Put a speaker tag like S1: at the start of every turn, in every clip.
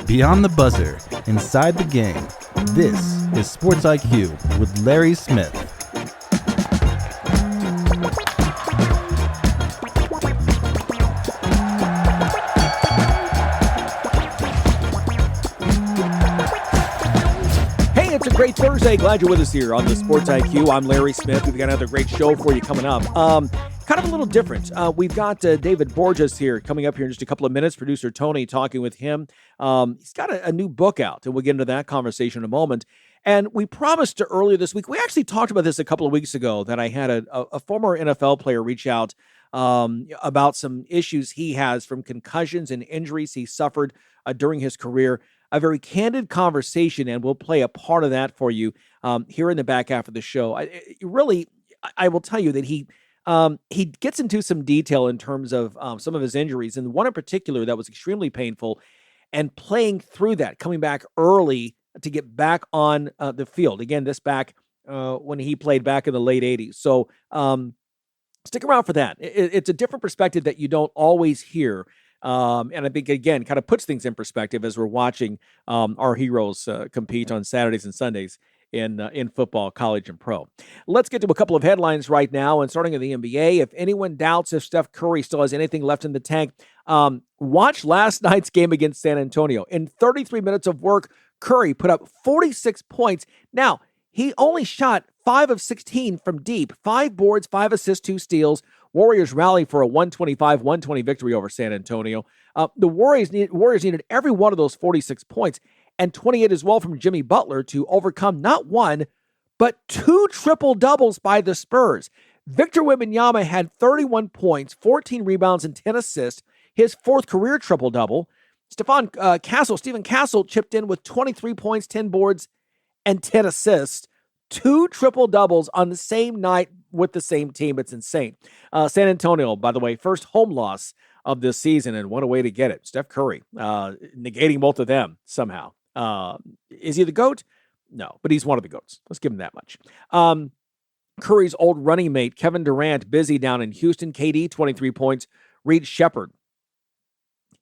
S1: Beyond the buzzer, inside the game, this is Sports IQ with Larry Smith.
S2: Hey, it's a great Thursday. Glad you're with us here on the Sports IQ. I'm Larry Smith. We've got another great show for you coming up. Kind of a little different. We've got David Borges here coming up here in just a couple of minutes. Producer Tony talking with him. He's got a new book out, and we'll get into that conversation in a moment. And we promised earlier this week, we actually talked about this a couple of weeks ago, that I had a former NFL player reach out about some issues he has from concussions and injuries he suffered during his career. A very candid conversation, and we'll play a part of that for you here in the back half of the show. I will tell you that he gets into some detail in terms of some of his injuries, and one in particular that was extremely painful, and playing through that, coming back early to get back on the field. Again, this back when he played back in the late 80s. So stick around for that. It's a different perspective that you don't always hear. And I think, again, kind of puts things in perspective as we're watching our heroes compete on Saturdays and Sundays in football, college, and pro. Let's get to a couple of headlines right now, and starting in the NBA. If anyone doubts if Steph Curry still has anything left in the tank, watch last night's game against San Antonio. In 33 minutes of work, Curry put up 46 points. Now, he only shot 5 of 16 from deep, 5 boards, 5 assists, 2 steals. Warriors rally for a 125-120 victory over San Antonio. The Warriors needed every one of those 46 points and 28 as well from Jimmy Butler to overcome not one, but 2 triple-doubles by the Spurs. Victor Wembanyama had 31 points, 14 rebounds, and 10 assists, his 4th career triple-double. Stephen Castle chipped in with 23 points, 10 boards, and 10 assists. 2 triple-doubles on the same night with the same team. It's insane. San Antonio, by the way, first home loss of this season, and what a way to get it. Steph Curry negating both of them somehow. Is he the GOAT? No, but he's one of the GOATs. Let's give him that much. Curry's old running mate, Kevin Durant, busy down in Houston. KD, 23 points. Reed Shepherd,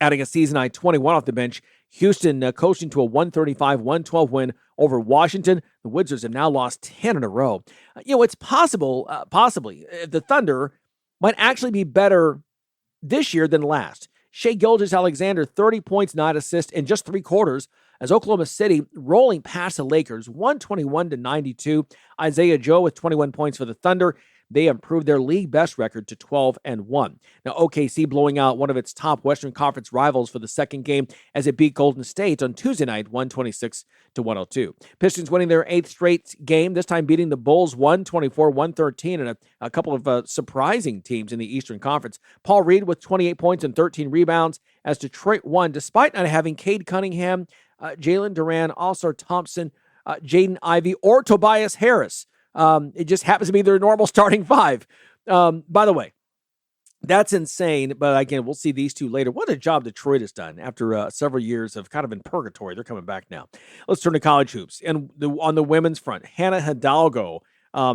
S2: adding a season-high 21 off the bench. Houston coasting to a 135-112 win over Washington. The Wizards have now lost 10 in a row. It's possibly, the Thunder might actually be better this year than last. Shai Gilgeous-Alexander, 30 points, 9 assists in just 3 quarters, as Oklahoma City rolling past the Lakers, 121-92. Isaiah Joe with 21 points for the Thunder. They improved their league best record to 12-1. Now, OKC blowing out one of its top Western Conference rivals for the second game as it beat Golden State on Tuesday night, 126-102. Pistons winning their 8th straight game, this time beating the Bulls 124-113, and a couple of surprising teams in the Eastern Conference. Paul Reed with 28 points and 13 rebounds as Detroit won, despite not having Cade Cunningham, Jalen Duran, Ausar Thompson, Jaden Ivey, or Tobias Harris. It just happens to be their normal starting 5. By the way, that's insane. But again, we'll see these two later. What a job Detroit has done after several years of kind of in purgatory. They're coming back now. Let's turn to college hoops. And on the women's front, Hannah Hidalgo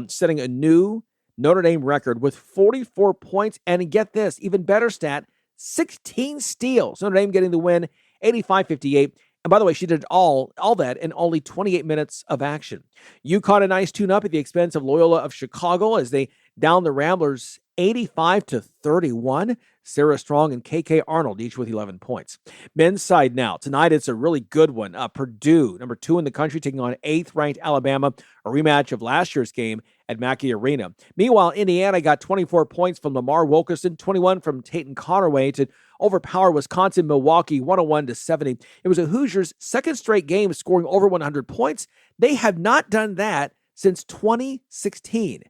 S2: setting a new Notre Dame record with 44 points. And get this, even better stat, 16 steals. Notre Dame getting the win, 85-58. And by the way, she did all that in only 28 minutes of action. UConn a nice tune-up at the expense of Loyola of Chicago as they down the Ramblers 85-31. Sarah Strong and KK Arnold each with 11 points. Men's side now. Tonight it's a really good one. Purdue, number 2 in the country, taking on 8th-ranked Alabama, a rematch of last year's game at Mackey Arena. Meanwhile, Indiana got 24 points from Lamar Wilkerson, 21 from Tatum Conaway to overpower Wisconsin, Milwaukee, 101-70. It was a Hoosiers' second straight game scoring over 100 points. They have not done that since 2016.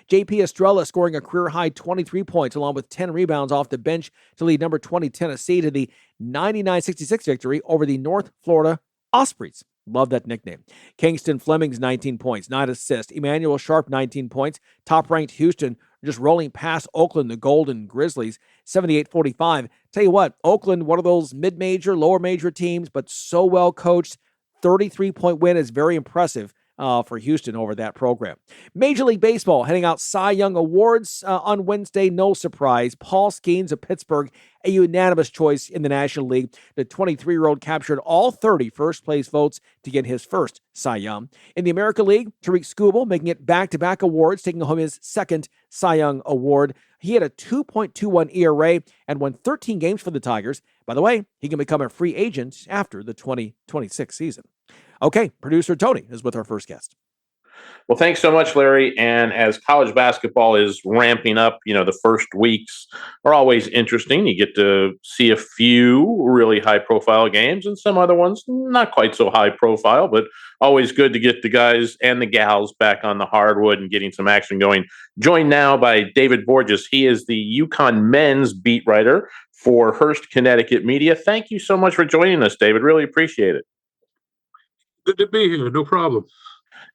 S2: J.P. Estrella scoring a career-high 23 points along with 10 rebounds off the bench to lead number 20 Tennessee to the 99-66 victory over the North Florida Ospreys. Love that nickname. Kingston Fleming's 19 points, 9 assists. Emmanuel Sharp, 19 points. Top-ranked Houston just rolling past Oakland, the Golden Grizzlies, 78-45. Tell you what, Oakland, one of those mid-major, lower-major teams, but so well coached. 33-point win is very impressive for Houston over that program. Major League Baseball heading out Cy Young Awards on Wednesday. No surprise. Paul Skeens of Pittsburgh, a unanimous choice in the National League. The 23-year-old captured all 30 first-place votes to get his first Cy Young. In the American League, Tariq Skubal making it back-to-back awards, taking home his second Cy Young Award. He had a 2.21 ERA and won 13 games for the Tigers. By the way, he can become a free agent after the 2026 season. Okay, producer Tony is with our first guest.
S3: Well, thanks so much, Larry. And as college basketball is ramping up, the first weeks are always interesting. You get to see a few really high-profile games and some other ones not quite so high-profile, but always good to get the guys and the gals back on the hardwood and getting some action going. Joined now by David Borges. He is the UConn men's beat writer for Hearst Connecticut Media. Thank you so much for joining us, David. Really appreciate it.
S4: Good to be here. No problem.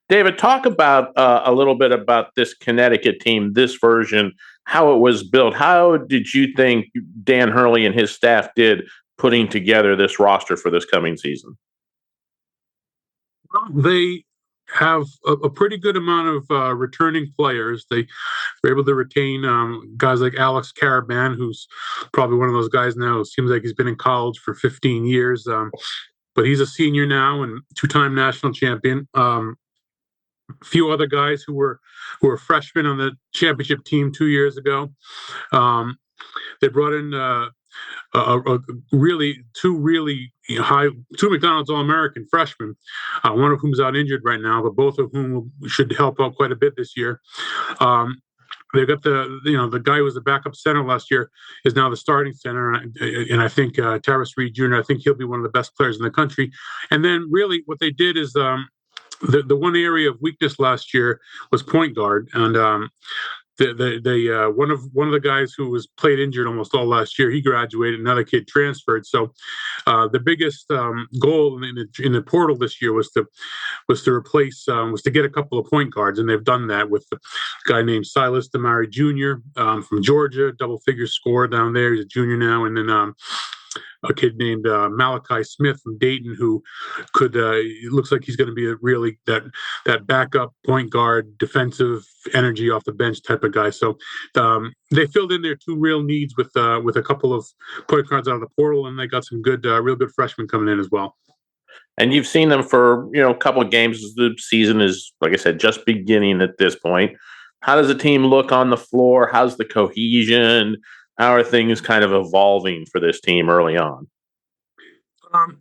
S3: David, talk about a little bit about this Connecticut team, this version, how it was built. How did you think Dan Hurley and his staff did putting together this roster for this coming season?
S4: Well, they have a pretty good amount of returning players. They were able to retain guys like Alex Caravan, who's probably one of those guys now. It seems like he's been in college for 15 years. But he's a senior now and two-time national champion. A few other guys who were freshmen on the championship team 2 years ago. They brought in two McDonald's All-American freshmen, one of whom is out injured right now, but both of whom should help out quite a bit this year. They got the guy who was the backup center last year is now the starting center, and I think Terrace Reed Jr. I think he'll be one of the best players in the country. And then really what they did is the one area of weakness last year was point guard, and one of the guys who was played injured almost all last year, he graduated. Another kid transferred. So the biggest goal in the portal this year was to get a couple of point guards, and they've done that with a guy named Silas Damari Jr. From Georgia, double figure score down there. He's a junior now, and then a kid named Malachi Smith from Dayton, who it looks like he's going to be a really that backup point guard, defensive energy off the bench type of guy. So they filled in their two real needs with a couple of point guards out of the portal, and they got some real good freshmen coming in as well.
S3: And you've seen them for a couple of games. The season is, like I said, just beginning at this point. How does the team look on the floor? How's the cohesion? How are things kind of evolving for this team early on?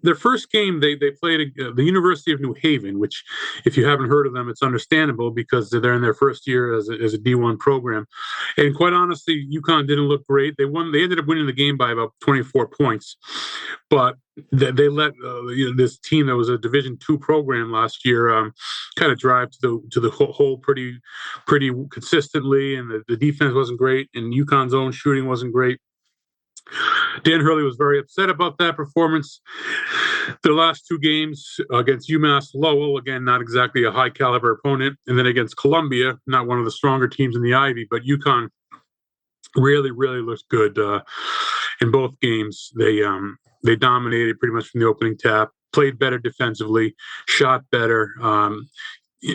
S4: Their first game, they played the University of New Haven, which, if you haven't heard of them, it's understandable because they're in their first year as a D1 program. And quite honestly, UConn didn't look great. They ended up winning the game by about 24 points, but they let this team that was a Division II program last year kind of drive to the hole pretty consistently, and the defense wasn't great, and UConn's own shooting wasn't great. Dan Hurley was very upset about that performance. Their last two games against UMass Lowell, again, not exactly a high caliber opponent, and then against Columbia, not one of the stronger teams in the Ivy, but UConn really looked good in both games. They dominated pretty much from the opening tap, played better defensively, shot better.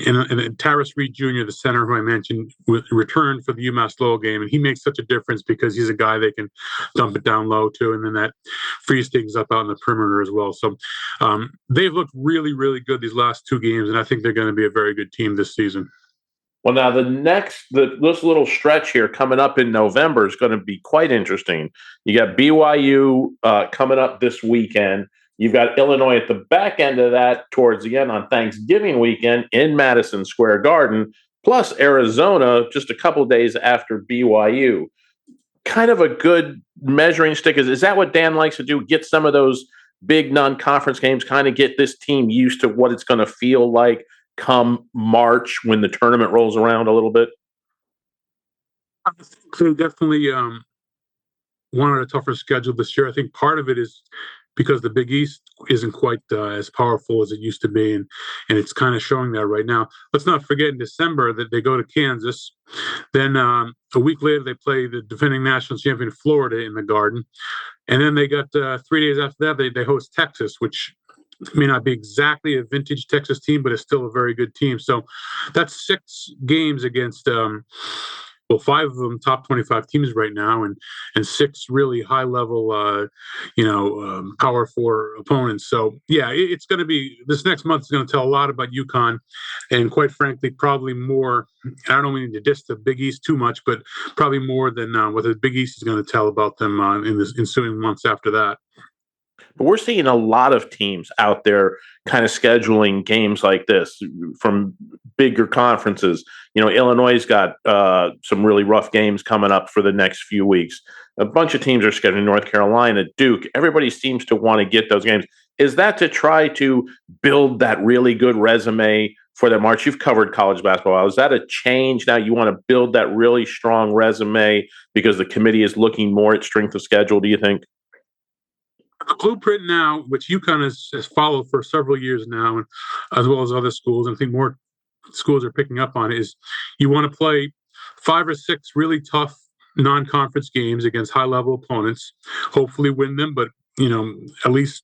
S4: And Terrace Reed Jr., the center who I mentioned, returned for the UMass Lowell game, and he makes such a difference because he's a guy they can dump it down low to, and then that frees things up out in the perimeter as well. So they've looked really good these last two games, and I think they're going to be a very good team this season.
S3: Well, now this little stretch here coming up in November is going to be quite interesting. You got BYU coming up this weekend. You've got Illinois at the back end of that towards the end on Thanksgiving weekend in Madison Square Garden, plus Arizona just a couple of days after BYU. Kind of a good measuring stick. Is that what Dan likes to do? Get some of those big non-conference games, kind of get this team used to what it's going to feel like come March when the tournament rolls around a little bit?
S4: I think they definitely wanted a tougher schedule this year. I think part of it is because the Big East isn't quite as powerful as it used to be, and it's kind of showing that right now. Let's not forget in December that they go to Kansas. Then a week later, they play the defending national champion Florida in the Garden. And then they got 3 days after that, they host Texas, which may not be exactly a vintage Texas team, but it's still a very good team. So that's 6 games against, 5 of them top 25 teams right now, and 6 really high level, Power 4 opponents. So yeah, it's going to be, this next month is going to tell a lot about UConn, and quite frankly, probably more. I don't mean to diss the Big East too much, but probably more than what the Big East is going to tell about them in the ensuing months after that.
S3: But we're seeing a lot of teams out there kind of scheduling games like this from bigger conferences. Illinois' got some really rough games coming up for the next few weeks. A bunch of teams are scheduling, North Carolina, Duke. Everybody seems to want to get those games. Is that to try to build that really good resume for the March? You've covered college basketball. Is that a change now? You want to build that really strong resume because the committee is looking more at strength of schedule, do you think?
S4: The blueprint now, which UConn has followed for several years now, and as well as other schools, and I think more schools are picking up on it, is you want to play 5 or 6 really tough non-conference games against high-level opponents, hopefully win them, but at least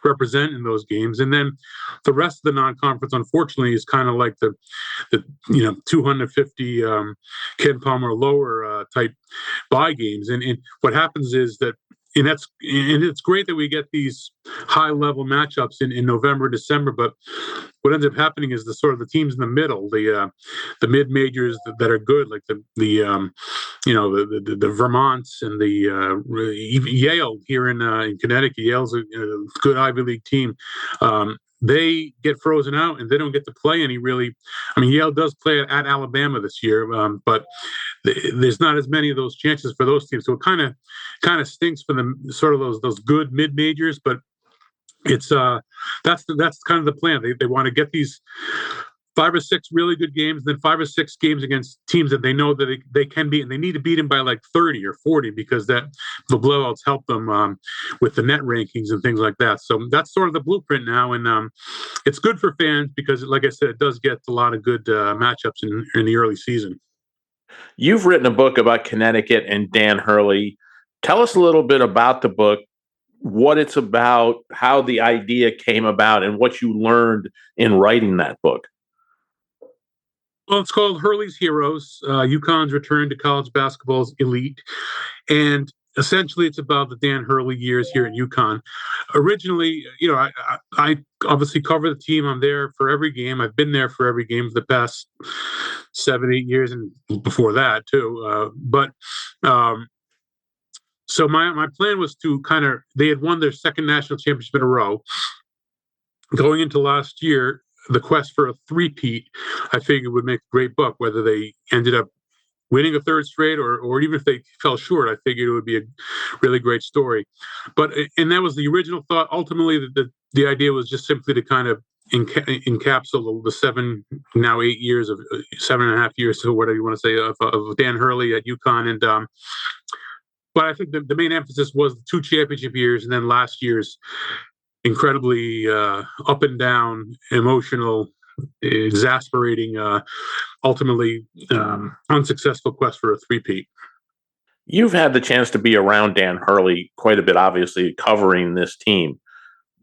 S4: represent in those games. And then the rest of the non-conference, unfortunately, is kind of like the 250 Ken Palmer lower type bye games. And what happens is that, and it's great that we get these high level matchups in November, December, but what ends up happening is the teams in the middle, the mid majors that are good, like the Vermonts and the Yale here in Connecticut. Yale's a good Ivy League team. They get frozen out and they don't get to play any really. I mean, Yale does play at Alabama this year, but there's not as many of those chances for those teams. So it kind of stinks for them, sort of those good mid majors. But it's that's kind of the plan. They want to get these 5 or 6 really good games, then 5 or 6 games against teams that they know that they can beat, and they need to beat them by like 30 or 40 because the blowouts help them with the net rankings and things like that. So that's sort of the blueprint now, and it's good for fans because, like I said, it does get a lot of good matchups in the early season.
S3: You've written a book about Connecticut and Dan Hurley. Tell us a little bit about the book, what it's about, how the idea came about, and what you learned in writing that book.
S4: Well, it's called Hurley's Heroes, UConn's Return to College Basketball's Elite. And essentially, it's about the Dan Hurley years here at UConn. Originally, I obviously cover the team. I'm there for every game. I've been there for every game for the past 7-8 years, and before that too. So my plan was to they had won their second national championship in a row. Going into last year, the quest for a three-peat, I figured would make a great book. Whether they ended up winning a third straight or even if they fell short, I figured it would be a really great story. And that was the original thought. Ultimately, the idea was just simply to kind of encapsulate the 7.5 years, so whatever you want to say, of Dan Hurley at UConn. And but I think the main emphasis was the 2 championship years, and then last year's incredibly up and down, emotional, exasperating, ultimately unsuccessful quest for a three-peat.
S3: You've had the chance to be around Dan Hurley quite a bit, obviously, covering this team.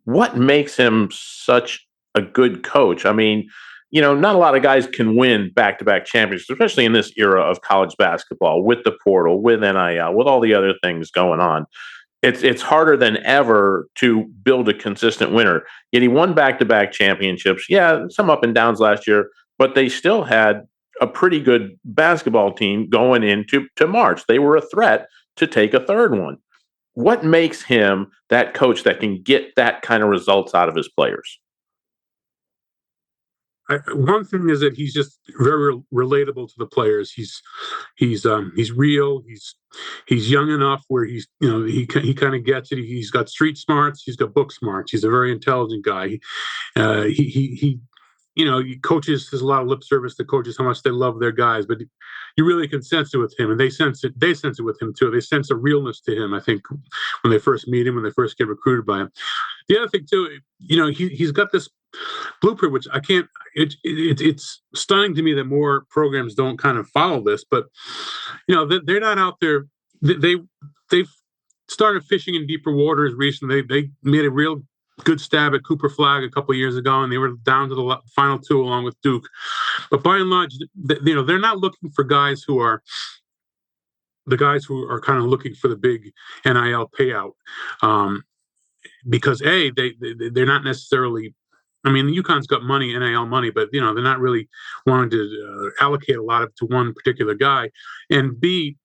S3: What makes him such a good coach? I mean, not a lot of guys can win back-to-back championships, especially in this era of college basketball, with the portal, with NIL, with all the other things going on. It's harder than ever to build a consistent winner. Yet he won back-to-back championships. Yeah, some up and downs last year, but they still had a pretty good basketball team going into March. They were a threat to take a third one. What makes him that coach that can get that kind of results out of his players?
S4: One thing is that he's just very relatable to the players. He's real. He's young enough where he kind of gets it. He's got street smarts. He's got book smarts. He's a very intelligent guy. He coaches. There's a lot of lip service to coaches how much they love their guys, but you really can sense it with him, and they sense it with him too. They sense a realness to him, I think, when they first meet him, when they first get recruited by him. The other thing too, he's got this blueprint, which I can't. It's stunning to me that more programs don't kind of follow this, but they're not out there. They've started fishing in deeper waters recently. They made a real good stab at Cooper Flagg a couple of years ago, and they were down to the final two along with Duke. But by and large, they're not looking for guys who are kind of looking for the big NIL payout, because they're not necessarily. I mean, UConn's got money, NIL money, but they're not really wanting to allocate a lot of to one particular guy. And B,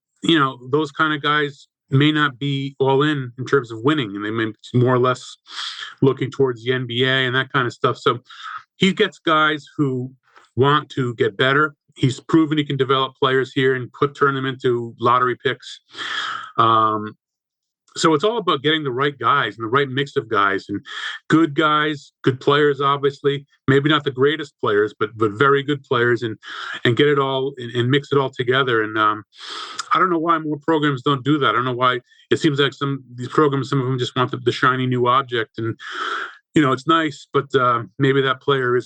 S4: those kind of guys may not be all in terms of winning, and they may be more or less looking towards the NBA and that kind of stuff. So he gets guys who want to get better. He's proven he can develop players here and turn them into lottery picks. So it's all about getting the right guys and the right mix of guys, and good guys, good players, obviously, maybe not the greatest players, but very good players, and get it all and mix it all together. And I don't know why more programs don't do that. I don't know why it seems like these programs, some of them just want the shiny new object, and it's nice, but maybe that player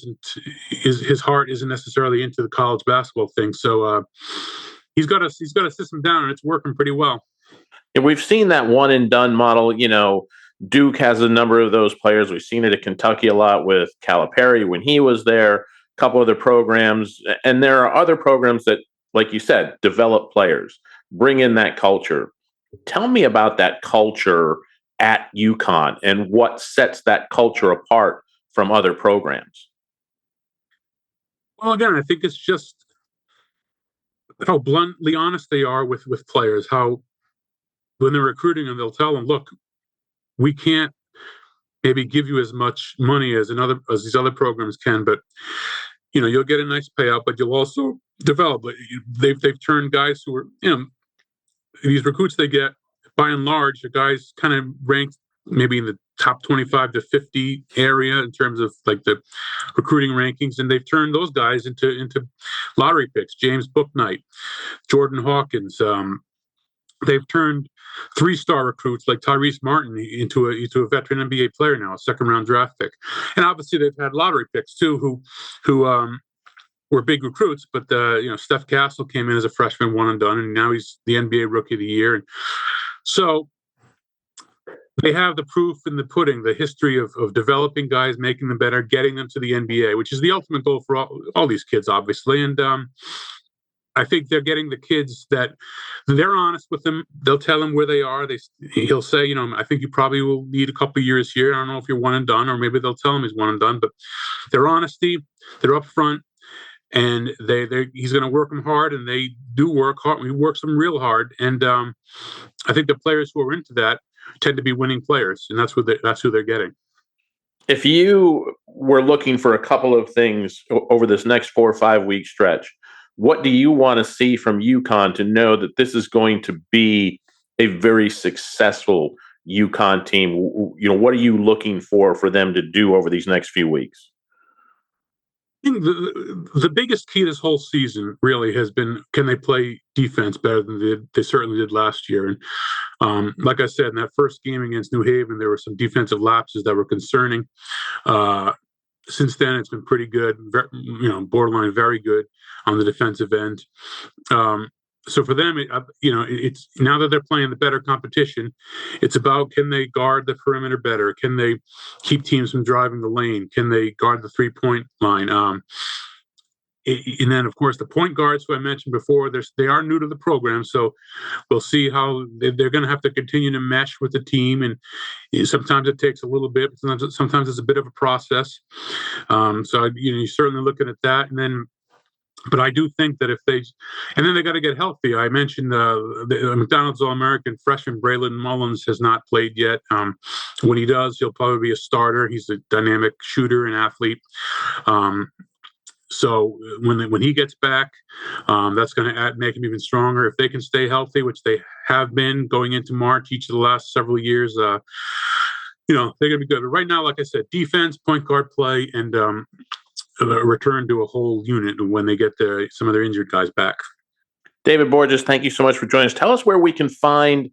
S4: his heart isn't necessarily into the college basketball thing. So he's got a system down, and it's working pretty well.
S3: And we've seen that one and done model. Duke has a number of those players. We've seen it at Kentucky a lot with Calipari when he was there, a couple other programs. And there are other programs that, like you said, develop players, bring in that culture. Tell me about that culture at UConn and what sets that culture apart from other programs.
S4: Well, again, I think it's just how bluntly honest they are with players, how when they're recruiting them, they'll tell them, look, we can't maybe give you as much money as these other programs can, but you'll get a nice payout, but you'll also develop. They've turned guys who are these recruits they get, by and large, are guys kind of ranked maybe in the top 25 to 50 area in terms of like the recruiting rankings, and they've turned those guys into lottery picks. James Bouknight, Jordan Hawkins. They've turned 3-star recruits like Tyrese Martin into a veteran NBA player now, a second-round draft pick. And obviously they've had lottery picks too, who were big recruits. But Steph Castle came in as a freshman, one and done, and now he's the NBA Rookie of the Year. And so they have the proof in the pudding, the history of developing guys, making them better, getting them to the NBA, which is the ultimate goal for all these kids, obviously. And I think they're getting the kids that they're honest with them. They'll tell them where they are. He'll say, I think you probably will need a couple of years here. I don't know if you're one and done, or maybe they'll tell him he's one and done. But their honesty, they're upfront, and he's going to work them hard, and they do work hard. He works them real hard, and I think the players who are into that tend to be winning players, and that's who they're getting.
S3: If you were looking for a couple of things over this next 4 or 5 week stretch, what do you want to see from UConn to know that this is going to be a very successful UConn team? What are you looking for them to do over these next few weeks?
S4: I think the biggest key this whole season really has been, can they play defense better than they certainly did last year? And like I said, in that first game against New Haven, there were some defensive lapses that were concerning. Since then, it's been pretty good, borderline very good on the defensive end. So for them, it's now that they're playing the better competition, it's about, can they guard the perimeter better? Can they keep teams from driving the lane? Can they guard the 3-point line? And then, of course, the point guards who I mentioned before, they are new to the program, so we'll see how they're going to have to continue to mesh with the team. And sometimes it takes a little bit, sometimes it's a bit of a process. So you're certainly looking at that, and then. But I do think that and then they got to get healthy. I mentioned the McDonald's All-American freshman Braylon Mullins has not played yet. When he does, he'll probably be a starter. He's a dynamic shooter and athlete. So when he gets back, that's going to make him even stronger. If they can stay healthy, which they have been going into March each of the last several years, they're going to be good. But right now, like I said, defense, point guard play, and return to a whole unit when they get some of their injured guys back.
S3: David Borges, thank you so much for joining us. Tell us where we can find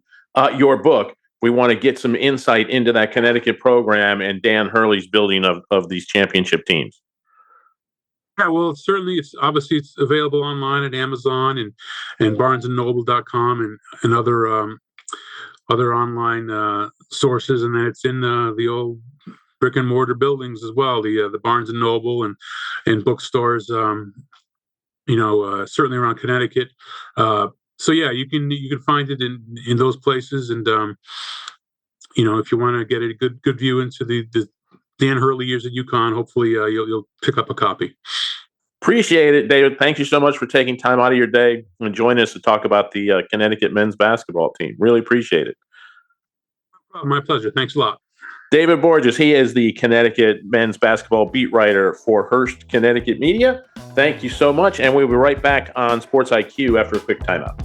S3: your book. We want to get some insight into that Connecticut program and Dan Hurley's building of these championship teams.
S4: Yeah, well, it's available online at Amazon and BarnesandNoble.com and other online sources, and then it's in the old brick and mortar buildings as well, the Barnes and Noble and bookstores. Certainly around Connecticut. So yeah, you can find it in those places, and if you want to get a good view into the Dan Hurley years at UConn, hopefully you'll pick up a copy.
S3: Appreciate it, David. Thank you so much for taking time out of your day and joining us to talk about the Connecticut men's basketball team. Really appreciate it.
S4: My pleasure. Thanks a lot.
S3: David Borges, he is the Connecticut men's basketball beat writer for Hearst Connecticut Media. Thank you so much, and we'll be right back on Sports IQ after a quick timeout.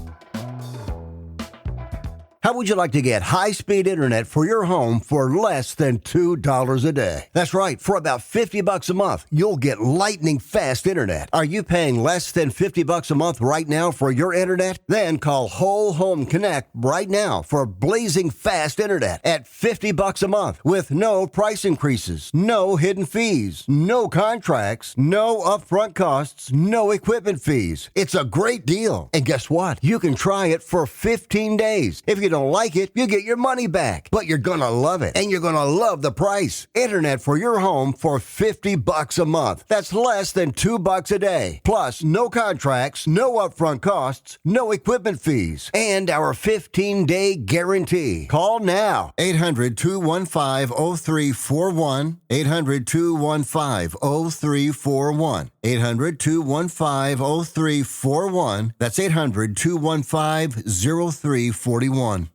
S5: How would you like to get high-speed internet for your home for less than $2 a day? That's right. For about $50 a month, you'll get lightning-fast internet. Are you paying less than $50 a month right now for your internet? Then call Whole Home Connect right now for blazing fast internet at $50 a month with no price increases, no hidden fees, no contracts, no upfront costs, no equipment fees. It's a great deal. And guess what? You can try it for 15 days. If you don't like it, you get your money back. But you're gonna love it, and you're gonna love the price. Internet for your home for $50 a month. That's less than $2 a day. Plus, no contracts, no upfront costs, no equipment fees, and our 15-day guarantee. Call now. 800-215-0341. 800-215-0341. 800-215-0341. That's 800-215-0341.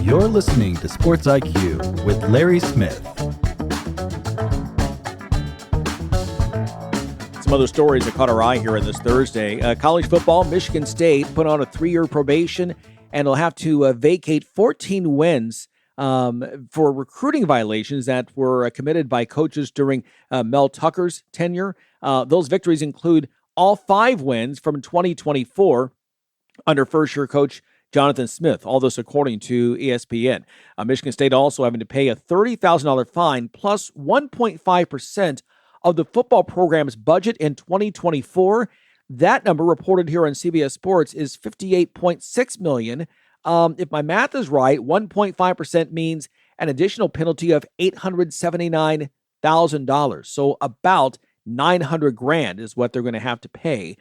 S1: You're listening to Sports IQ with Larry Smith.
S2: Some other stories that caught our eye here on this Thursday. College football, Michigan State put on a 3-year probation and will have to vacate 14 wins for recruiting violations that were committed by coaches during Mel Tucker's tenure. Those victories include all 5 wins from 2024 under first-year coach Jonathan Smith, all this according to ESPN. Michigan State also having to pay a $30,000 fine plus 1.5% of the football program's budget in 2024. That number reported here on CBS Sports is $58.6 million. If my math is right, 1.5% means an additional penalty of $879,000. So about $900,000 is what they're going to have to pay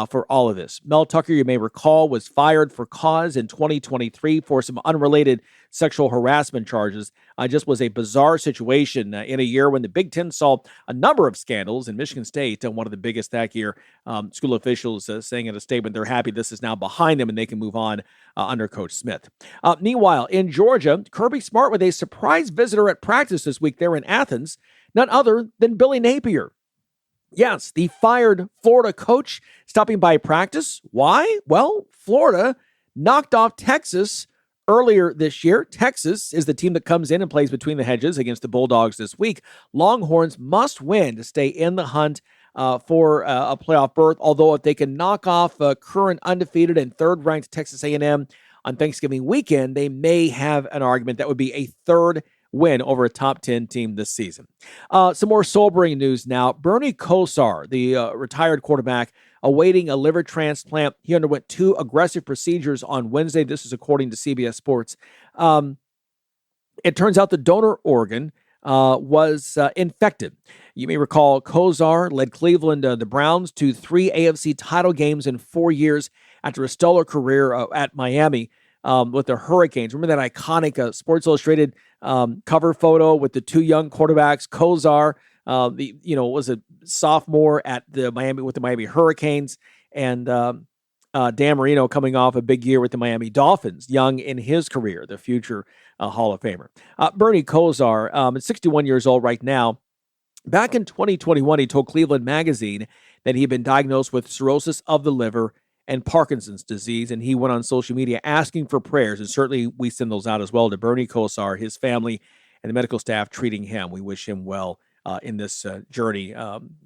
S2: for all of this. Mel Tucker, you may recall, was fired for cause in 2023 for some unrelated sexual harassment charges. Just was a bizarre situation in a year when the Big Ten saw a number of scandals in Michigan State, one of the biggest that year. School officials saying in a statement they're happy this is now behind them and they can move on under Coach Smith. Meanwhile, in Georgia, Kirby Smart with a surprise visitor at practice this week there in Athens, none other than Billy Napier. Yes, the fired Florida coach stopping by practice. Why? Well, Florida knocked off Texas earlier this year. Texas is the team that comes in and plays between the hedges against the Bulldogs this week. Longhorns must win to stay in the hunt for a playoff berth, although if they can knock off current undefeated and third-ranked Texas A&M on Thanksgiving weekend, they may have an argument that would be a third win over a top 10 team this season. Some more sobering news now. Bernie Kosar, the retired quarterback, awaiting a liver transplant. He underwent 2 aggressive procedures on Wednesday. This is according to CBS Sports. It turns out the donor organ was infected. You may recall Kosar led Cleveland, the Browns, to 3 AFC title games in 4 years after a stellar career at Miami with the Hurricanes. Remember that iconic Sports Illustrated cover photo with the 2 young quarterbacks? Kosar, was a sophomore at the Miami Hurricanes, and Dan Marino coming off a big year with the Miami Dolphins, young in his career, the future Hall of Famer. Bernie Kosar is 61 years old right now. Back in 2021, he told Cleveland Magazine that he had been diagnosed with cirrhosis of the liver and Parkinson's disease, and he went on social media asking for prayers, and certainly we send those out as well to Bernie Kosar, his family, and the medical staff treating him. We wish him well in this journey,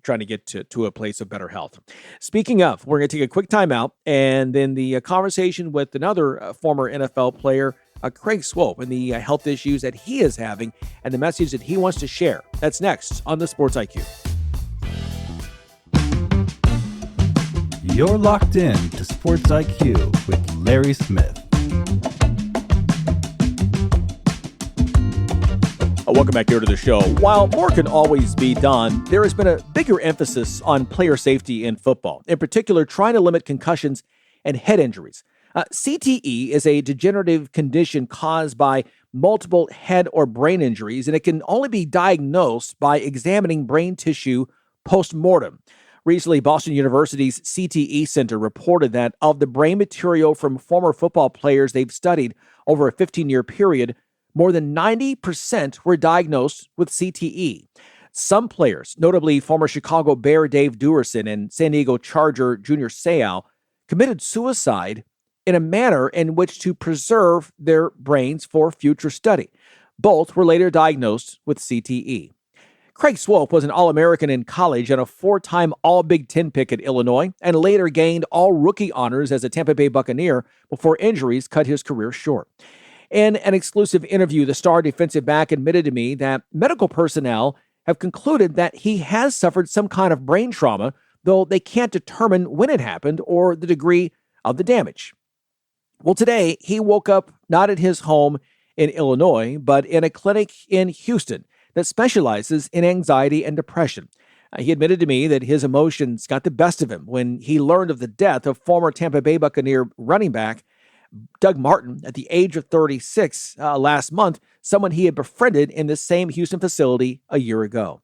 S2: trying to get to a place of better health. Speaking of, we're going to take a quick timeout, and then the conversation with another former NFL player, Craig Swoope, and the health issues that he is having and the message that he wants to share. That's next on the Sports IQ.
S1: You're locked in to Sports IQ with Larry Smith.
S2: Welcome back here to the show. While more can always be done, there has been a bigger emphasis on player safety in football, in particular trying to limit concussions and head injuries. CTE is a degenerative condition caused by multiple head or brain injuries, and it can only be diagnosed by examining brain tissue post-mortem. Recently, Boston University's CTE Center reported that of the brain material from former football players they've studied over a 15-year period, more than 90% were diagnosed with CTE. Some players, notably former Chicago Bear Dave Duerson and San Diego Charger Junior Seau, committed suicide in a manner in which to preserve their brains for future study. Both were later diagnosed with CTE. Craig Swoope was an All-American in college and a 4-time All-Big Ten pick at Illinois, and later gained All-Rookie honors as a Tampa Bay Buccaneer before injuries cut his career short. In an exclusive interview, the star defensive back admitted to me that medical personnel have concluded that he has suffered some kind of brain trauma, though they can't determine when it happened or the degree of the damage. Well, today, he woke up not at his home in Illinois, but in a clinic in Houston that specializes in anxiety and depression. He admitted to me that his emotions got the best of him when he learned of the death of former Tampa Bay Buccaneer running back Doug Martin at the age of 36 last month, someone he had befriended in the same Houston facility a year ago.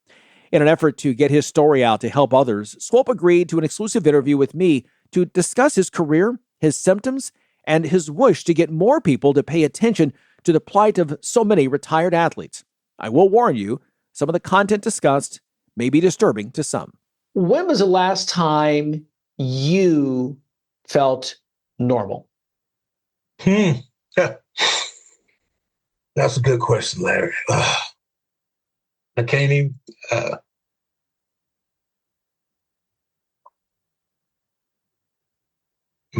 S2: In an effort to get his story out to help others, Swoope agreed to an exclusive interview with me to discuss his career, his symptoms, and his wish to get more people to pay attention to the plight of so many retired athletes. I will warn you, some of the content discussed may be disturbing to some.
S6: When was the last time you felt normal?
S7: That's a good question, Larry. I can't even. In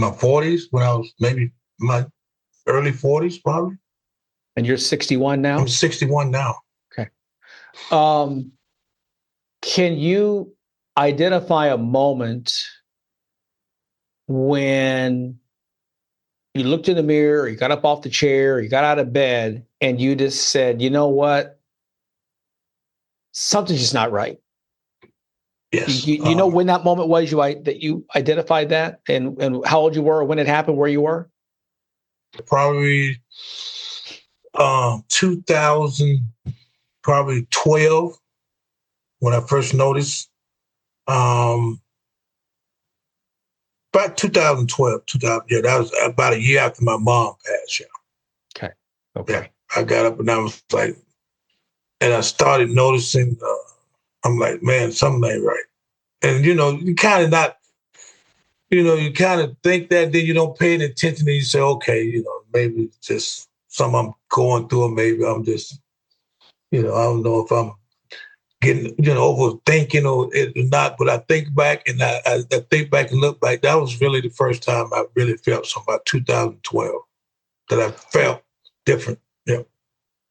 S7: my 40s, when I was maybe my early 40s, probably.
S6: And you're 61 now?
S7: I'm 61 now.
S6: Okay. Can you identify a moment when you looked in the mirror, you got up off the chair, you got out of bed, and you just said, you know what? Something's just not right.
S7: Yes.
S6: You know when that moment was that you identified that and how old you were, when it happened, where you were?
S7: Probably 2012, when I first noticed. About 2012, yeah, that was about a year after my mom passed. Yeah.
S6: Okay.
S7: Yeah, I got up and I was like, and I started noticing. I'm like, man, something ain't right. And you kind of not, you kind of think that, then you don't pay any attention, and you say, okay, maybe it's just something I'm going through, or maybe I'm just, I don't know if I'm getting, overthinking or not. But I think back and I think back and look back, that was really the first time I really felt something, about 2012, that I felt different. Yeah.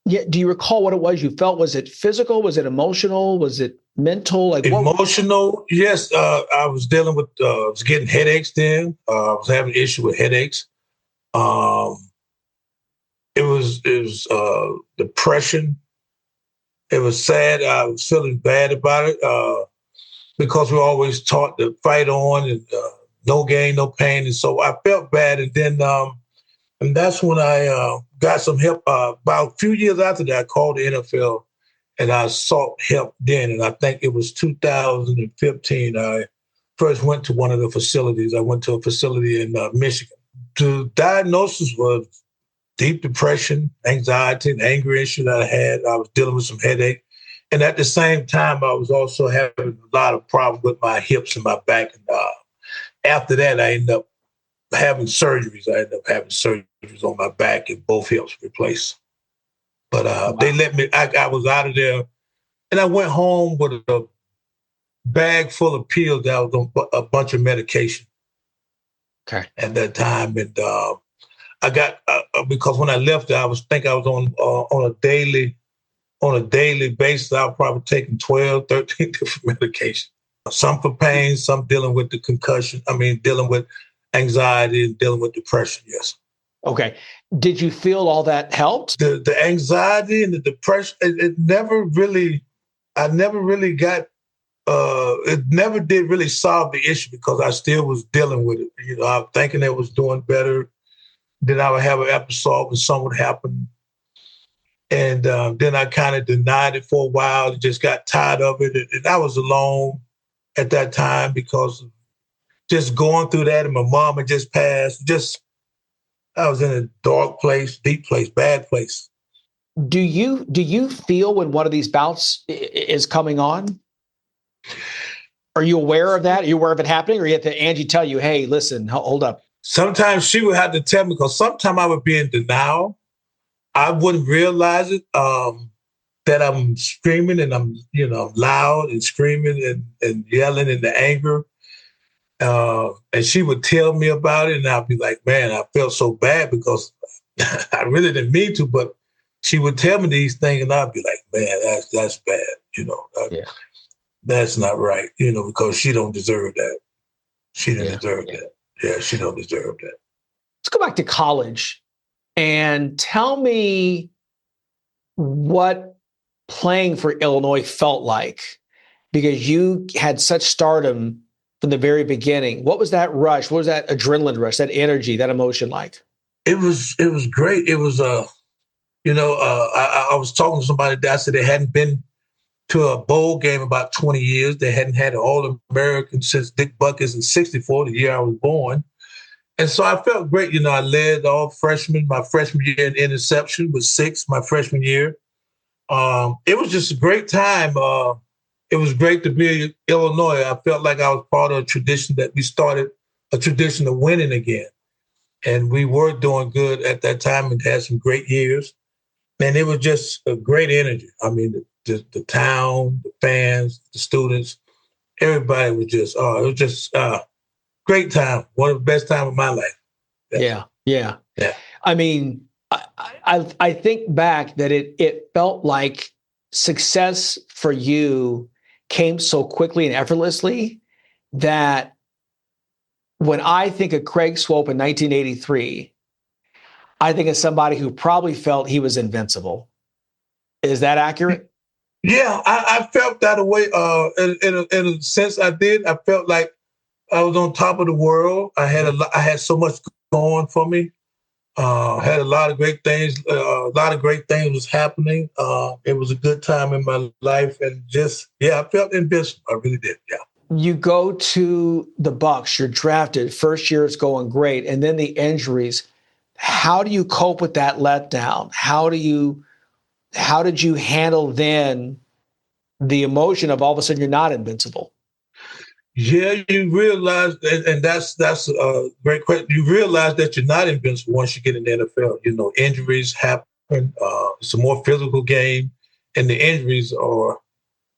S6: Yeah. Do you recall what it was you felt? Was it physical? Was it emotional? Was it mental?
S7: Emotional? Yes. I was dealing with, was getting headaches then. I was having an issue with headaches. It was depression. It was sad. I was feeling bad about it because we were always taught to fight on and no gain, no pain. And so I felt bad. And then and that's when I got some help. About a few years after that, I called the NFL and I sought help then. And I think it was 2015. I first went to one of the facilities. I went to a facility in Michigan. The diagnosis was deep depression, anxiety, and anger issue that I had. I was dealing with some headache. And at the same time, I was also having a lot of problems with my hips and my back. And after that, I ended up having surgeries. I ended up having surgeries on my back and both hips replaced. But they let me, I was out of there. And I went home with a bag full of pills that was on a bunch of medication.
S6: Okay.
S7: At that time. And I got, because when I left, I was on a daily basis. I was probably taking 12, 13 different medications. Some for pain, some dealing with the concussion. Dealing with anxiety and dealing with depression. Yes.
S6: Okay. Did you feel all that helped?
S7: The anxiety and the depression, it never really, I never really got, it never did really solve the issue because I still was dealing with it. You know, I'm thinking I was doing better. Then I would have an episode when something would happen. And then I kind of denied it for a while and just got tired of it. And I was alone at that time because of just going through that. And my mom had just passed. I was in a dark place, deep place, bad place.
S6: Do you feel when one of these bouts is coming on? Are you aware of that? Are you aware of it happening? Or you have to Angie tell you, hey, listen, hold up.
S7: Sometimes she would have to tell me because sometimes I would be in denial. I wouldn't realize it, that I'm screaming and I'm, loud and screaming and yelling in the anger. And she would tell me about it and I'd be like, man, I felt so bad because I really didn't mean to, but she would tell me these things and I'd be like, man, that's bad, That's not right, because she don't deserve that. She didn't deserve that. Yeah, she don't deserve that.
S6: Let's go back to college and tell me what playing for Illinois felt like, because you had such stardom from the very beginning. What was that rush? What was that adrenaline rush, that energy, that emotion like?
S7: It was great. It was, I was talking to somebody that said they hadn't been to a bowl game about 20 years. They hadn't had an All-American since Dick Buckus in '64, the year I was born. And so I felt great. I led all freshmen. My freshman year in interception was 6, my freshman year. It was just a great time. It was great to be in Illinois. I felt like I was part of a tradition that we started, a tradition of winning again. And we were doing good at that time and had some great years. And it was just a great energy. I mean, the town, the fans, the students, everybody was just, it was just great time. One of the best times of my life.
S6: Yeah. I mean, I think back that it felt like success for you came so quickly and effortlessly that when I think of Craig Swoope in 1983, I think of somebody who probably felt he was invincible. Is that accurate?
S7: Yeah, I felt that way. In a sense, I did. I felt like I was on top of the world. I had so much going for me. Had a lot of great things. A lot of great things was happening. It was a good time in my life, and I felt invincible. I really did. Yeah.
S6: You go to the Bucks. You're drafted. First year is going great, and then the injuries. How do you cope with that letdown? How did you handle then the emotion of all of a sudden you're not invincible?
S7: Yeah, you realize, and that's a great question. You realize that you're not invincible once you get in the NFL. Injuries happen. It's a more physical game, and the injuries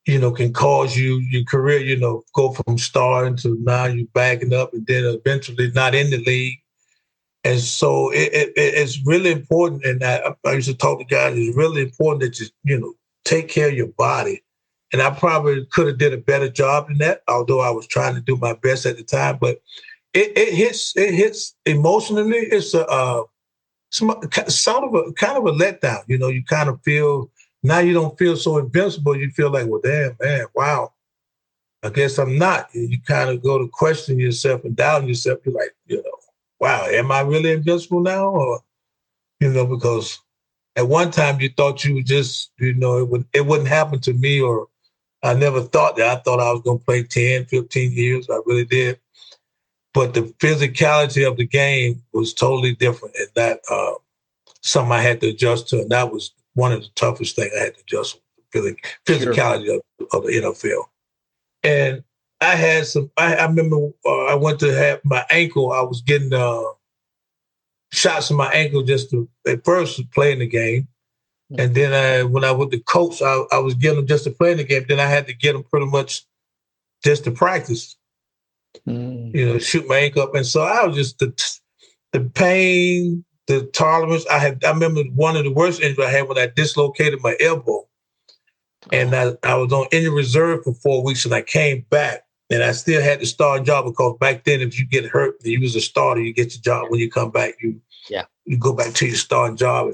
S7: can cause your career, go from starting to now you're backing up, and then eventually not in the league. And so it's really important, and I used to talk to guys, it's really important that you take care of your body. And I probably could have did a better job than that, although I was trying to do my best at the time. But it hits emotionally. It's a kind of a letdown. You kind of feel, now you don't feel so invincible. You feel like, well, damn, man, wow, I guess I'm not. You kind of go to question yourself and doubt yourself. You're like, wow, am I really invincible now? Or, because at one time you thought you would just, it wouldn't happen to me, or I never thought that. I thought I was going to play 10, 15 years. I really did. But the physicality of the game was totally different. And that something I had to adjust to. And that was one of the toughest things I had to adjust to, the physicality of the NFL. And I had I remember I went to have my ankle. I was getting shots in my ankle just to, at first, play in the game. And then when I went to coach, I was getting them just to play in the game. Then I had to get them pretty much just to practice, shoot my ankle up. And so I was just the pain, the tolerance. I remember one of the worst injuries I had when I dislocated my elbow. And I was on injury reserve for 4 weeks, and I came back. And I still had to start a job because back then, if you get hurt and you was a starter, you get your job when you come back.
S6: Yeah.
S7: You go back to your starting job.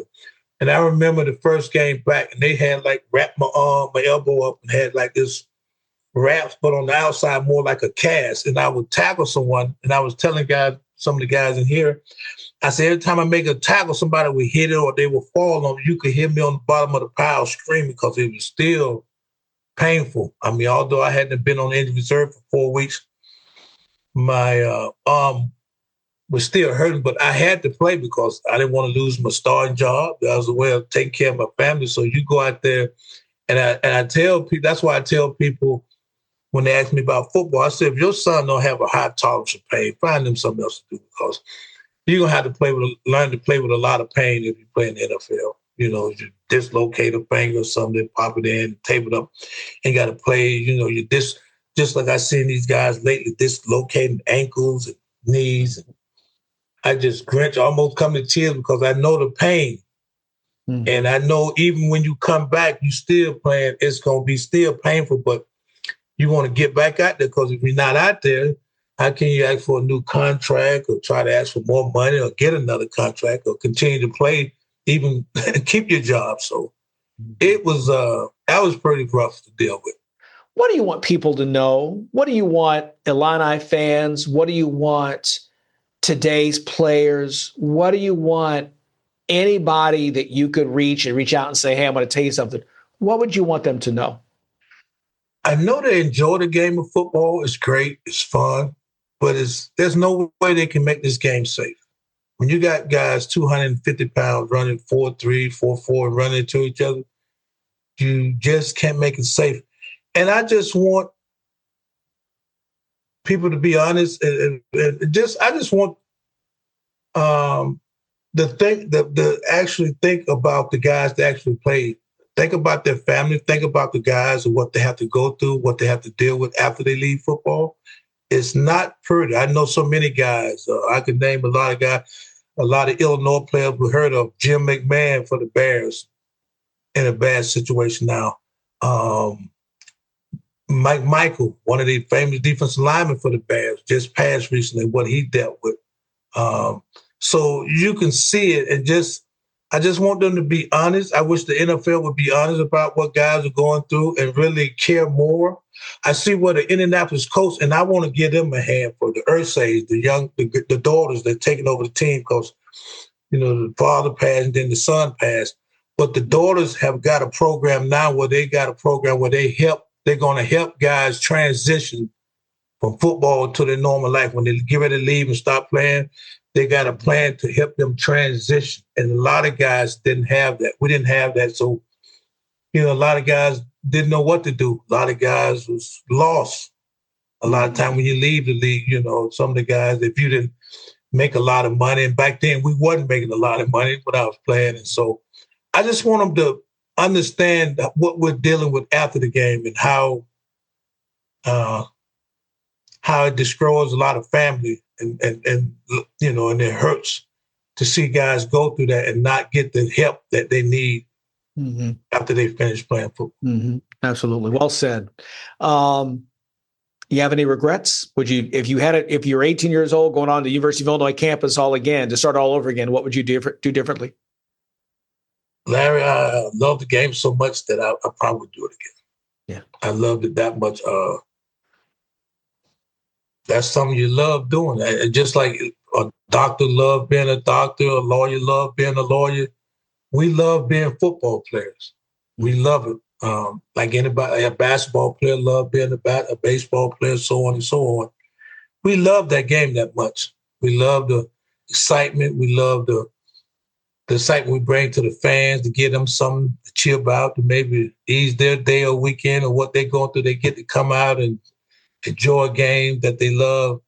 S7: And I remember the first game back, and they had like wrapped my arm, my elbow up, and had like this wraps, but on the outside more like a cast. And I would tackle someone, and I was telling some of the guys in here, I said, every time I make a tackle, somebody would hit it or they would fall on. You could hear me on the bottom of the pile screaming because it was still painful. I mean, although I hadn't been on injury reserve for 4 weeks, my arm was still hurting, but I had to play because I didn't want to lose my starting job. That was a way of taking care of my family. So you go out there, and I tell people, that's why I tell people when they ask me about football, I said, if your son don't have a high tolerance of pain, find him something else to do because you're going to have to learn to play with a lot of pain if you play in the NFL. You know, you dislocate a finger or something, pop it in, tape it up, and got to play. You know, just like I seen these guys lately, dislocating ankles and knees. And I just almost come to tears because I know the pain. Mm-hmm. And I know even when you come back, you still playing, it's going to be still painful, but you want to get back out there because if you're not out there, how can you ask for a new contract or try to ask for more money or get another contract or continue to play, even keep your job? So it was that was pretty rough to deal with.
S6: What do you want people to know? What do you want Illini fans? What do you want today's players? What do you want anybody that you could reach out and say, hey, I'm going to tell you something? What would you want them to know?
S7: I know they enjoy the game of football. It's great. It's fun. But there's no way they can make this game safe. When you got guys 250 pounds running 4-3, 4-4, and running into each other, you just can't make it safe. And I just want people to be honest, and I just want to actually think about the guys that actually play. Think about their family. Think about the guys and what they have to go through, what they have to deal with after they leave football. It's not pretty. I know so many guys. I could name a lot of guys, a lot of Illinois players we heard of. Jim McMahon for the Bears in a bad situation now. Mike Michael, one of the famous defensive linemen for the Bears, just passed recently, what he dealt with. So you can see it and I just want them to be honest. I wish the NFL would be honest about what guys are going through and really care more. I see what the Indianapolis coach, and I want to give them a hand for the Ursays, the daughters that are taking over the team because, you know, the father passed and then the son passed. But the daughters have got a program now where they're going to help guys transition from football to their normal life. When they get ready to leave and stop playing, they got a plan to help them transition. And a lot of guys didn't have that. We didn't have that. So, you know, a lot of guys didn't know what to do. A lot of guys was lost. A lot of time when you leave the league, you know, some of the guys, if you didn't make a lot of money, and back then we wasn't making a lot of money when I was playing. And so I just want them to understand what we're dealing with after the game and how it destroys a lot of family and you know, and it hurts to see guys go through that and not get the help that they need after they finish playing football.
S6: Mm-hmm. Absolutely. Well said. You have any regrets? Would you, if you're 18 years old going on to the University of Illinois campus all again, to start all over again, what would you do differently?
S7: Larry, I love the game so much that I probably would do it again. Yeah. I loved it that much. That's something you love doing. Just like a doctor loved being a doctor, a lawyer loved being a lawyer. We love being football players. We love it. Like anybody, a basketball player love being a baseball player, so on and so on. We love that game that much. We love the excitement. We love the excitement we bring to the fans to give them something to cheer about, to maybe ease their day or weekend or what they're going through. They get to come out and enjoy a game that they love.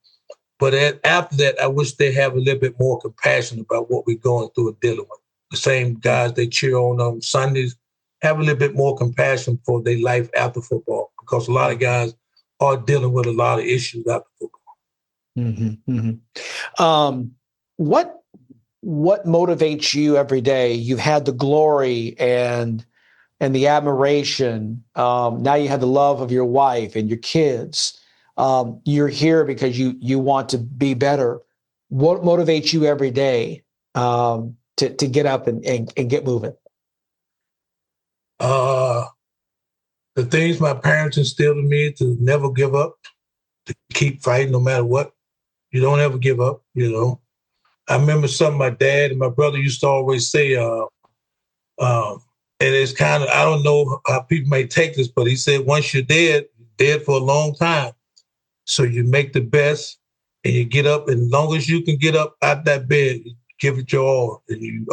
S7: But after that, I wish they have a little bit more compassion about what we're going through and dealing with. The same guys they cheer on Sundays, have a little bit more compassion for their life after football, because a lot of guys are dealing with a lot of issues after football.
S6: Mm-hmm, mm-hmm. What motivates you every day? You've had the glory and the admiration. Now you have the love of your wife and your kids. You're here because you want to be better. What motivates you every day to get up and get moving?
S7: The things my parents instilled in me to never give up, to keep fighting no matter what. You don't ever give up, you know. I remember something my dad and my brother used to always say, and it's kind of, I don't know how people may take this, but he said, once you're dead for a long time. So you make the best and you get up, and as long as you can get up out that bed, give it your all. And you,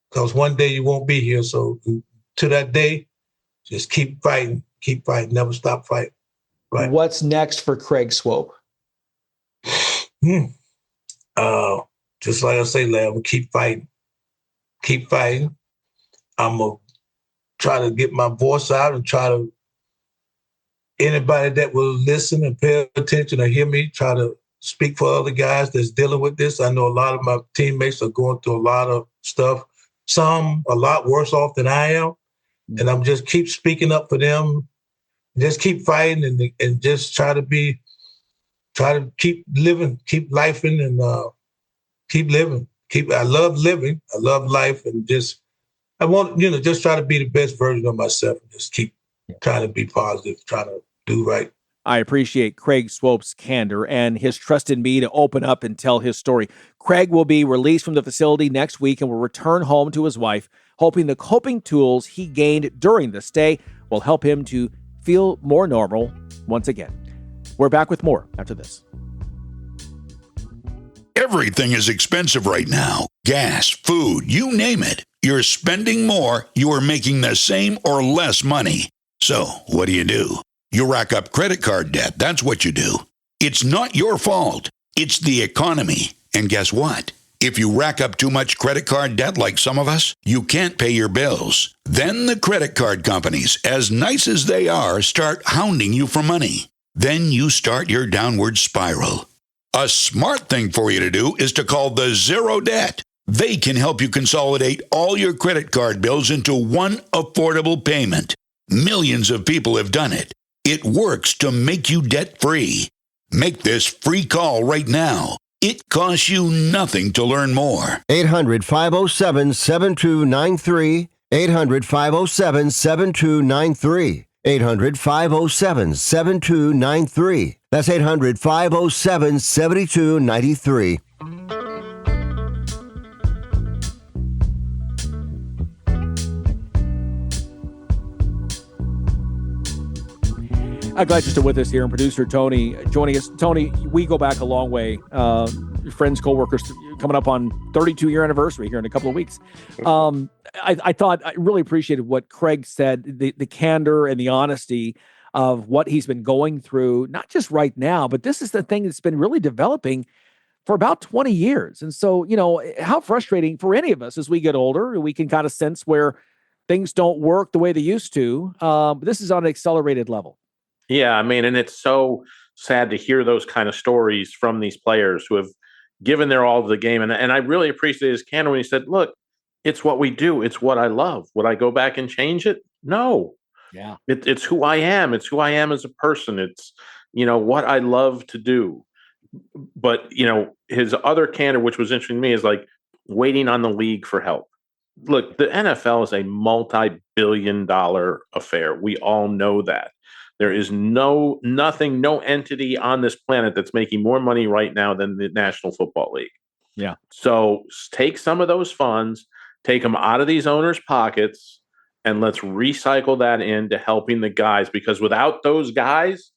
S7: because one day you won't be here. So to that day, just keep fighting, never stop fighting. Right.
S6: What's next for Craig Swoope?
S7: Just like I say, lad, we'll keep fighting. I'm going to try to get my voice out and try to, anybody that will listen and pay attention or hear me, try to speak for other guys that's dealing with this. I know a lot of my teammates are going through a lot of stuff, some a lot worse off than I am. And I'm just keep speaking up for them, just keep fighting and just try to keep living, keep lifing and keep living. I love living, I love life, and I want, just try to be the best version of myself and just keep trying to be positive, trying to do right.
S2: I appreciate Craig Swoope's candor and his trust in me to open up and tell his story. Craig will be released from the facility next week and will return home to his wife, hoping the coping tools he gained during the stay will help him to feel more normal once again. We're back with more after this.
S8: Everything is expensive right now. Gas, food, you name it. You're spending more, you are making the same or less money. So, what do? You rack up credit card debt. That's what you do. It's not your fault. It's the economy. And guess what? If you rack up too much credit card debt like some of us, you can't pay your bills. Then the credit card companies, as nice as they are, start hounding you for money. Then you start your downward spiral. A smart thing for you to do is to call the Zero Debt. They can help you consolidate all your credit card bills into one affordable payment. Millions of people have done it. It works to make you debt-free. Make this free call right now. It costs you nothing to learn more.
S5: 800-507-7293. 800-507-7293. 800-507-7293. That's 800-507-7293.
S2: I'm glad you're still with us here, and producer Tony joining us. Tony, we go back a long way. Friends, co-workers, coming up on 32-year anniversary here in a couple of weeks. I thought I really appreciated what Craig said, the candor and the honesty of what he's been going through, not just right now, but this is the thing that's been really developing for about 20 years. And so, how frustrating for any of us as we get older, we can kind of sense where things don't work the way they used to. But this is on an accelerated level.
S3: Yeah, I mean, and it's so sad to hear those kind of stories from these players who have given their all to the game. And I really appreciate his candor when he said, look, it's what we do. It's what I love. Would I go back and change it? No.
S2: Yeah.
S3: It's who I am. It's who I am as a person. It's, what I love to do. But, his other candor, which was interesting to me, is like waiting on the league for help. Look, the NFL is a multi-billion-dollar affair. We all know that. There is no entity on this planet that's making more money right now than the National Football League.
S2: Yeah.
S3: So take some of those funds, take them out of these owners' pockets, and let's recycle that into helping the guys, because without those guys,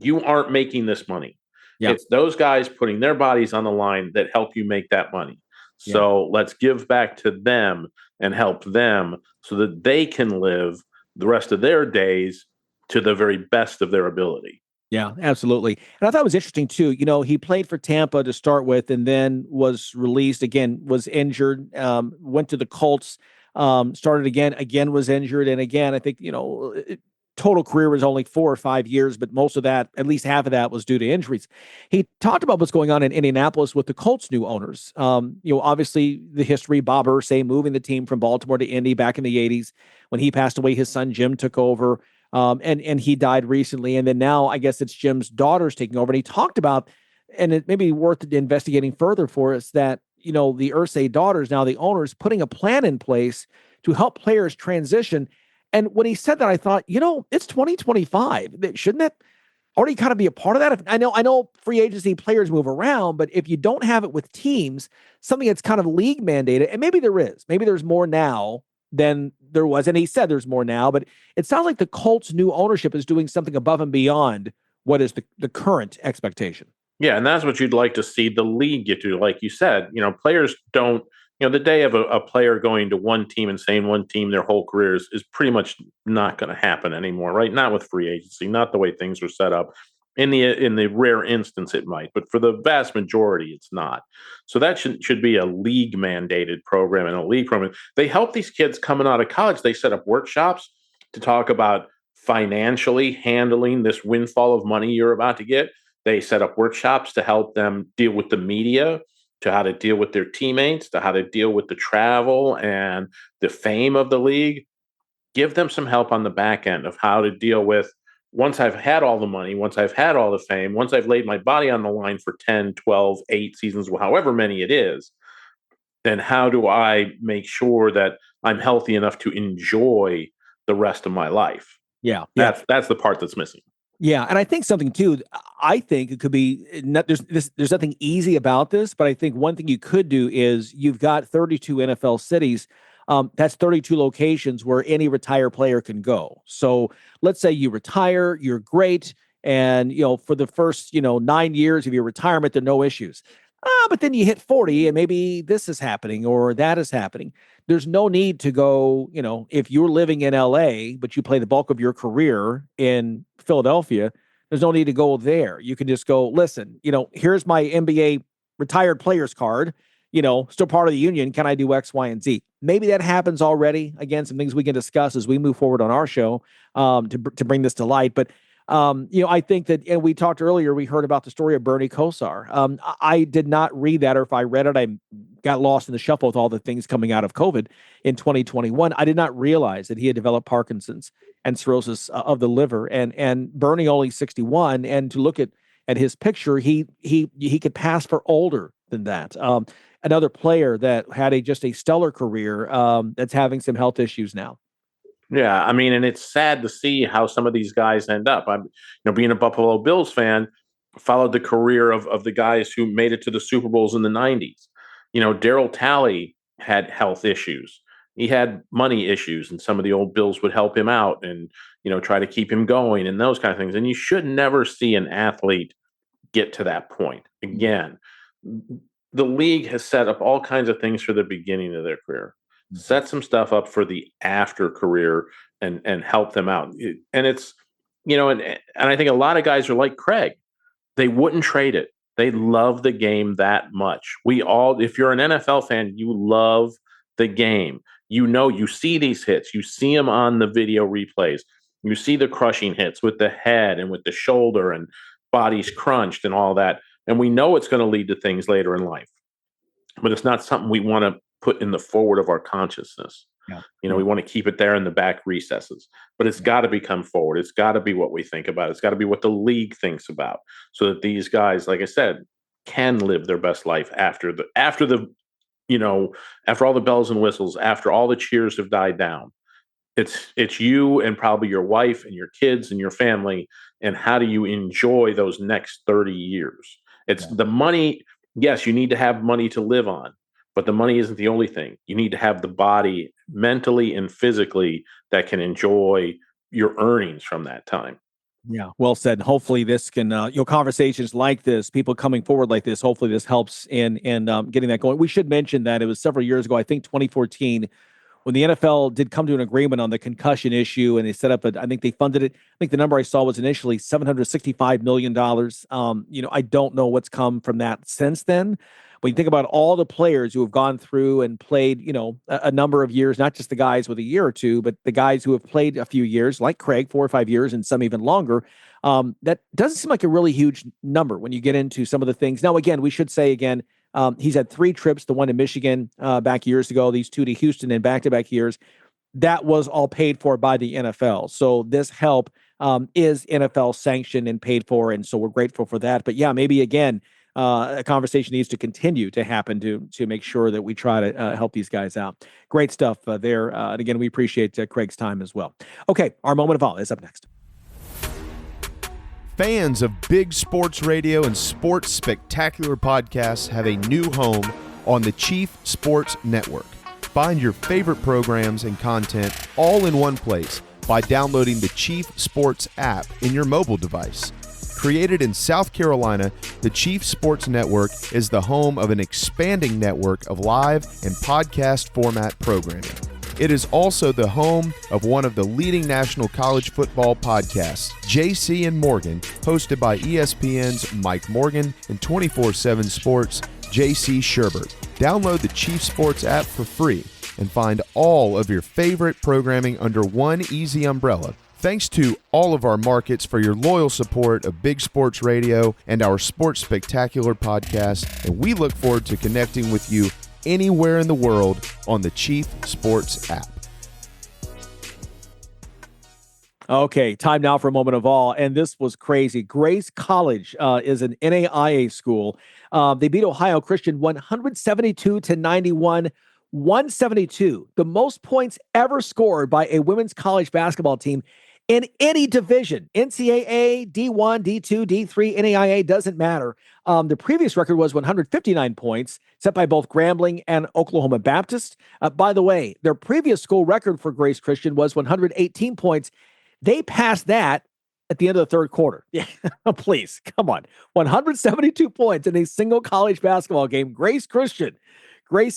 S3: you aren't making this money. Yeah. It's those guys putting their bodies on the line that help you make that money. So let's give back to them and help them so that they can live the rest of their days to the very best of their ability.
S2: Yeah, absolutely. And I thought it was interesting too. He played for Tampa to start with and then was released again, was injured, went to the Colts, started again was injured. And again, I think, total career was only 4 or 5 years, but most of that, at least half of that, was due to injuries. He talked about what's going on in Indianapolis with the Colts' new owners. Obviously the history, Bob Irsay moving the team from Baltimore to Indy back in the 80s. When he passed away, his son Jim took over. And he died recently. And then now I guess it's Jim's daughter's taking over. And he talked about, and it may be worth investigating further for us, that, the Irsay daughters, now the owners, putting a plan in place to help players transition. And when he said that, I thought, it's 2025. Shouldn't that already kind of be a part of that? I know free agency players move around, but if you don't have it with teams, something that's kind of league mandated, and maybe there's more now than there was. And he said there's more now, but it sounds like the Colts' new ownership is doing something above and beyond what is the current expectation.
S3: Yeah, and that's what you'd like to see the league get to. Like you said, players don't, the day of a player going to one team and staying one team their whole career is pretty much not going to happen anymore, right? Not with free agency, not the way things are set up. In the rare instance, it might, but for the vast majority, it's not. So that should be a league mandated program and a league program. They help these kids coming out of college. They set up workshops to talk about financially handling this windfall of money you're about to get. They set up workshops to help them deal with the media, to how to deal with their teammates, to how to deal with the travel and the fame of the league. Give them some help on the back end of how to deal with, once I've had all the money, once I've had all the fame, once I've laid my body on the line for 10, 12, 8 seasons, however many it is, then how do I make sure that I'm healthy enough to enjoy the rest of my life?
S2: Yeah.
S3: That's the part that's missing.
S2: Yeah, and I think something too, I think it could be, there's nothing easy about this, but I think one thing you could do is you've got 32 NFL cities. That's 32 locations where any retired player can go. So let's say you retire, you're great. And, for the first, 9 years of your retirement, there are no issues. But then you hit 40 and maybe this is happening or that is happening. There's no need to go, if you're living in LA, but you play the bulk of your career in Philadelphia, there's no need to go there. You can just go, listen, here's my NBA retired players card, still part of the union. Can I do X, Y, and Z? Maybe that happens already. Again, some things we can discuss as we move forward on our show to bring this to light. But I think that, and we talked earlier, we heard about the story of Bernie Kosar. I did not read that, or if I read it, I got lost in the shuffle with all the things coming out of COVID in 2021. I did not realize that he had developed Parkinson's and cirrhosis of the liver. And Bernie only 61, and to look at his picture, he could pass for older than that. Another player that had just a stellar career that's having some health issues now.
S3: Yeah, I mean, and it's sad to see how some of these guys end up. I'm, being a Buffalo Bills fan, followed the career of the guys who made it to the Super Bowls in the 90s. Darryl Talley had health issues. He had money issues, and some of the old Bills would help him out and, try to keep him going and those kind of things. And you should never see an athlete get to that point. Again, the league has set up all kinds of things for the beginning of their career. Set some stuff up for the after career and help them out. And it's, and I think a lot of guys are like Craig. They wouldn't trade it. They love the game that much. If you're an NFL fan, you love the game. You see these hits. You see them on the video replays. You see the crushing hits with the head and with the shoulder and bodies crunched and all that. And we know it's going to lead to things later in life. But it's not something we want to put in the forward of our consciousness.
S2: Yeah.
S3: We want to keep it there in the back recesses, but it's got to become forward. It's got to be what we think about. It's got to be what the league thinks about, so that these guys, like I said, can live their best life after all the bells and whistles, after all the cheers have died down. It's you and probably your wife and your kids and your family. And how do you enjoy those next 30 years? It's the money. Yes, you need to have money to live on. But the money isn't the only thing. You need to have the body mentally and physically that can enjoy your earnings from that time.
S2: Yeah, well said. Hopefully this can, conversations like this, people coming forward like this, hopefully this helps in getting that going. We should mention that it was several years ago, I think 2014, when the NFL did come to an agreement on the concussion issue, and they set up I think they funded it. I think the number I saw was initially $765 million. I don't know what's come from that since then. When you think about all the players who have gone through and played, a number of years, not just the guys with a year or two, but the guys who have played a few years, like Craig, 4 or 5 years, and some even longer, that doesn't seem like a really huge number when you get into some of the things. Now, again, we should say he's had 3 trips, the one to Michigan back years ago, these 2 to Houston in back-to-back years. That was all paid for by the NFL. So this help is NFL sanctioned and paid for, and so we're grateful for that. But yeah, maybe again, a conversation needs to continue to happen to make sure that we try to help these guys out. Great stuff there. And again, we appreciate Craig's time as well. Okay, our moment of awe is up next.
S9: Fans of big sports radio and sports spectacular podcasts have a new home on the Chief Sports Network. Find your favorite programs and content all in one place by downloading the Chief Sports app in your mobile device. Created in South Carolina, the Chief Sports Network is the home of an expanding network of live and podcast format programming. It is also the home of one of the leading national college football podcasts, JC and Morgan, hosted by ESPN's Mike Morgan and 24/7 Sports' JC Sherbert. Download the Chief Sports app for free and find all of your favorite programming under one easy umbrella. Thanks to all of our markets for your loyal support of Big Sports Radio and our Sports Spectacular podcast, and we look forward to connecting with you anywhere in the world on the Chief Sports app.
S2: Okay, time now for a moment of awe, and this was crazy. Grace College is an NAIA school. They beat Ohio Christian 172-91, 172, the most points ever scored by a women's college basketball team in any division. NCAA, D1, D2, D3, NAIA, doesn't matter. The previous record was 159 points, set by both Grambling and Oklahoma Baptist. By the way, their previous school record for Grace Christian was 118 points. They passed that at the end of the third quarter. Yeah, please, come on. 172 points in a single college basketball game. Grace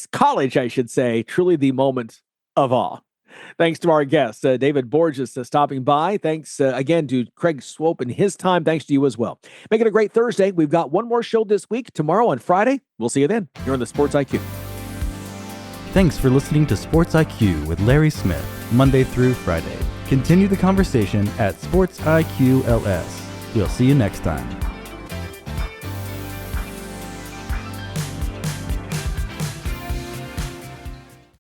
S2: College, I should say, truly the moment of awe. Thanks to our guest, David Borges, stopping by. Thanks again to Craig Swoope and his time. Thanks to you as well. Make it a great Thursday. We've got one more show this week. Tomorrow on Friday. We'll see you then. You're on the Sports IQ.
S1: Thanks for listening to Sports IQ with Larry Smith, Monday through Friday. Continue the conversation at Sports IQ LS. We'll see you next time.